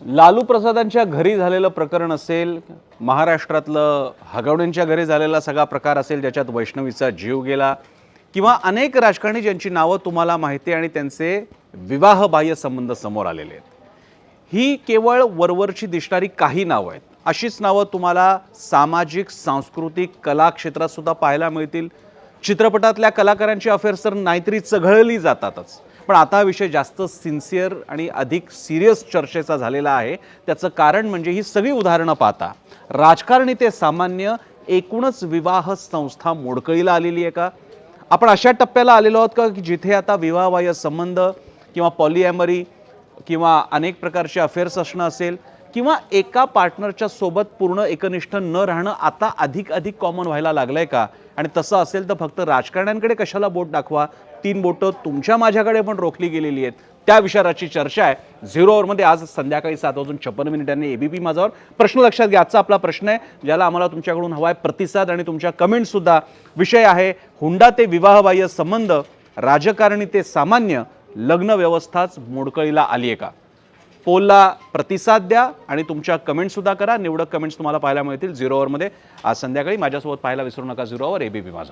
लालू प्रसादांच्या घरी झालेलं प्रकरण असेल, महाराष्ट्रातलं हगवण्यांच्या घरी झालेला सगळा प्रकार असेल ज्याच्यात वैष्णवीचा जीव गेला, किंवा अनेक राजकारणी ज्यांची नावं तुम्हाला माहिती आणि त्यांचे विवाहबाह्य संबंध समोर आलेले आहेत. ही केवळ वरवरची दिसणारी काही नावं आहेत. अशीच नावं तुम्हाला सामाजिक, सांस्कृतिक, कला क्षेत्रात सुद्धा पाहायला मिळतील. चित्रपटातल्या कलाकारांची अफेअर्स तर नाहीतरी चघळली जातातच. पण आता हा विषय जास्त सिन्सिअर आणि अधिक सिरियस चर्चेचा झालेला आहे. त्याचं कारण म्हणजे ही सगळी उदाहरणं पाहता राजकारणी ते सामान्य एकूणच विवाह संस्था मोडकळीला आलेली आहे का? आपण अशा टप्प्याला आलेलो आहोत का की जिथे आता विवाहबाह्य संबंध किंवा पॉलिॲमरी किंवा अनेक प्रकारचे अफेअर्स असणं असेल किंवा एका पार्टनरच्या सोबत पूर्ण एकनिष्ठ न राहणं आता अधिक कॉमन व्हायला लागलंय का? आणि तसं असेल तर फक्त राजकारण्यांकडे कशाला बोट दाखवा, 3 बोटं तुमच्या माझ्याकडे पण रोखली गेलेली आहेत. त्या विचाराची चर्चा आहे झिरो ओव्हरमध्ये आज संध्याकाळी 7:56 एबीपी माझावर. प्रश्न लक्षात घ्या, आजचा आपला प्रश्न आहे ज्याला आम्हाला तुमच्याकडून हवा आहे प्रतिसाद आणि तुमच्या कमेंटसुद्धा. विषय आहे हुंडा ते विवाहबाह्य संबंध, राजकारणी ते सामान्य, लग्न व्यवस्थाच मोडकळीला आली आहे का? पोलला प्रतिसाद द्या आणि तुमच्या कमेंटसुद्धा करा. निवडक कमेंट्स तुम्हाला पाहायला मिळतील झिरो ओव्हरमध्ये आज संध्याकाळी. माझ्यासोबत पाहायला विसरू नका झिरो ओव्हर एबीपी माझा.